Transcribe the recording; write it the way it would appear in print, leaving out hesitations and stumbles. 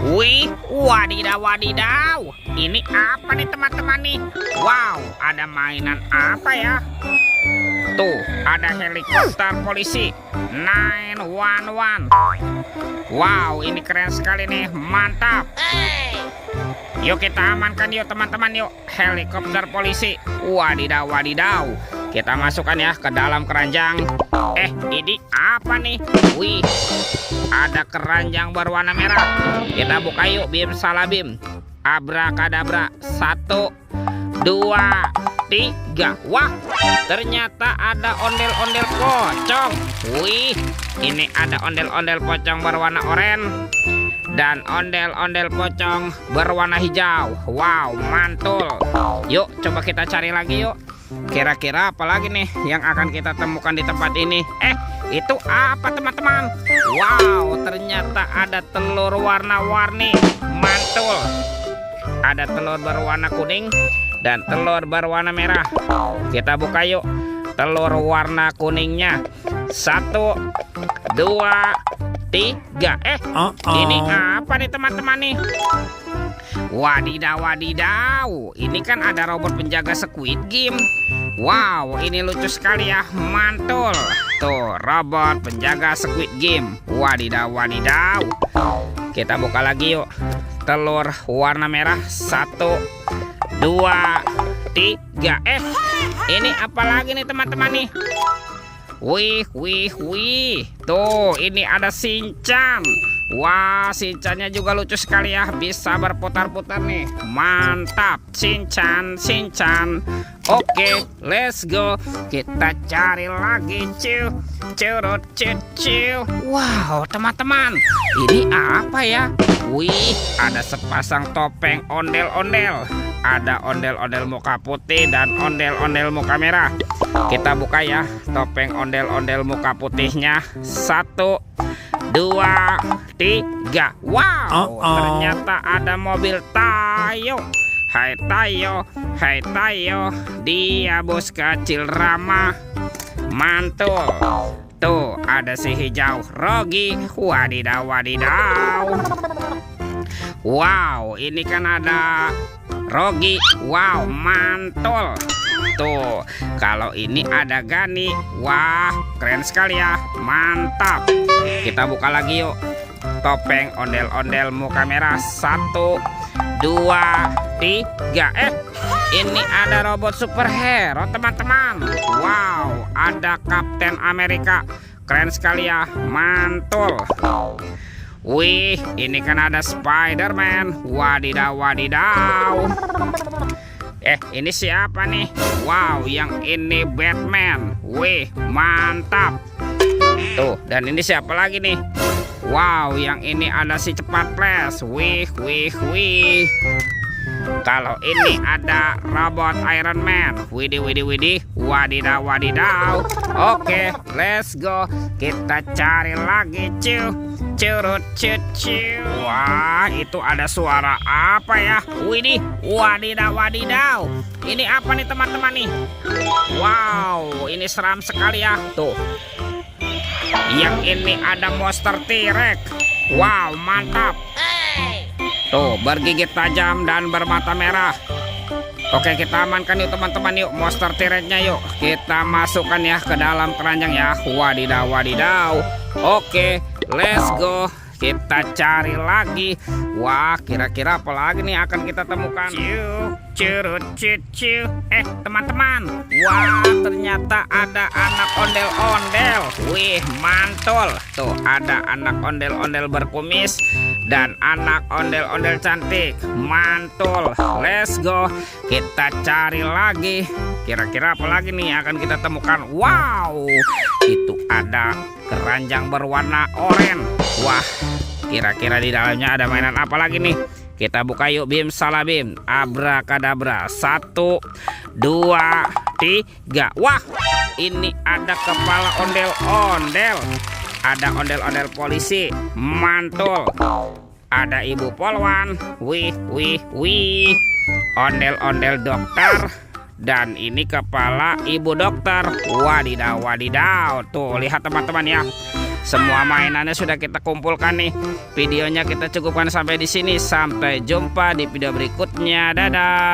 Wih, wadidaw wadidaw. Ini apa nih teman-teman nih? Wow, ada mainan apa ya? Tuh, ada helikopter polisi 911. Wow, ini keren sekali nih, mantap. Yuk kita amankan yuk teman-teman yuk, helikopter polisi. Wadidaw wadidaw. Kita masukkan ya ke dalam keranjang. Ini apa nih? Wih, ada keranjang berwarna merah. Kita buka yuk, bim salabim. Abrakadabra. 1, 2, 3. Wah, ternyata ada ondel-ondel pocong. Wih, ini ada ondel-ondel pocong berwarna oranye dan ondel-ondel pocong berwarna hijau. Wow, mantul. Yuk coba kita cari lagi yuk. Kira-kira apa lagi nih yang akan kita temukan di tempat ini? Itu apa teman-teman? Wow, ternyata ada telur warna-warni. Mantul. Ada telur berwarna kuning dan telur berwarna merah. Kita buka yuk telur warna kuningnya. 1, 2, 3. Ini apa nih teman-teman nih? Wadidaw wadidaw. Ini kan ada robot penjaga Squid Game. Wow, ini lucu sekali ya, mantul. Tuh, robot penjaga Squid Game. Wadidaw wadidaw. Kita buka lagi yuk telur warna merah. 1, 2, 3. Ini apa lagi nih teman-teman nih? Wih. Tuh, ini ada Shinchan. Wah, Shinchannya juga lucu sekali ya, bisa berputar-putar nih. Mantap, Shinchan. Oke, let's go. Kita cari lagi, cuy. Wow, teman-teman, ini apa ya? Wih, ada sepasang topeng ondel-ondel. Ada ondel-ondel muka putih dan ondel-ondel muka merah. Kita buka ya topeng ondel-ondel muka putihnya. 1, 2, 3. Wow, ternyata ada mobil Tayo. Hai Tayo, dia bos kecil ramah. Mantul. Tuh, ada si hijau Rogi. Wadidaw wadidaw. Wow, ini kan ada Rogi. Wow, mantul. Tuh, kalau ini ada Gani. Wah, keren sekali ya, mantap. Kita buka lagi yuk topeng ondel-ondel muka merah. 1, 2, 3. Ini ada robot superhero teman-teman. Wow, ada Kapten Amerika. Keren sekali ya, mantul. Wih, ini kan ada Spider-Man. Wadidaw wadidaw. Ini siapa nih? Wow, yang ini Batman. Wih, mantap. Tuh, dan ini siapa lagi nih? Wow, yang ini ada si cepat flash. Wih. Kalau ini ada robot Iron Man. Widih. Wadidaw wadidaw. Oke, let's go. Kita cari lagi, cuy. Wah, itu ada suara apa ya? Widih, wadidaw wadidaw. Ini apa nih teman-teman nih? Wow, ini seram sekali ya. Tuh, yang ini ada monster T-Rex. Wow, mantap. Tuh, bergigit tajam dan bermata merah. Oke, kita amankan yuk teman-teman yuk monster T-Rex-nya yuk. Kita masukkan ya ke dalam keranjang ya. Wadidaw wadidaw. Oke, let's go. Kita cari lagi. Wah, kira-kira apa lagi nih akan kita temukan? Teman-teman. Wah, ternyata ada anak ondel-ondel. Wih, mantul. Tuh, ada anak ondel-ondel berkumis dan anak ondel-ondel cantik. Mantul. Let's go. Kita cari lagi. Kira-kira apa lagi nih akan kita temukan? Wow, itu ada keranjang berwarna oranye. Wah, kira-kira di dalamnya ada mainan apa lagi nih? Kita buka yuk, bim salabim. Abrakadabra. 1, 2, 3. Wah, ini ada kepala ondel-ondel. Ada ondel-ondel polisi. Mantul. Ada ibu polwan. Wih. Ondel-ondel dokter. Dan ini kepala ibu dokter. Wadidaw wadidaw. Tuh, lihat teman-teman ya. Semua mainannya sudah kita kumpulkan nih. Videonya kita cukupkan sampai di sini. Sampai jumpa di video berikutnya. Dadah.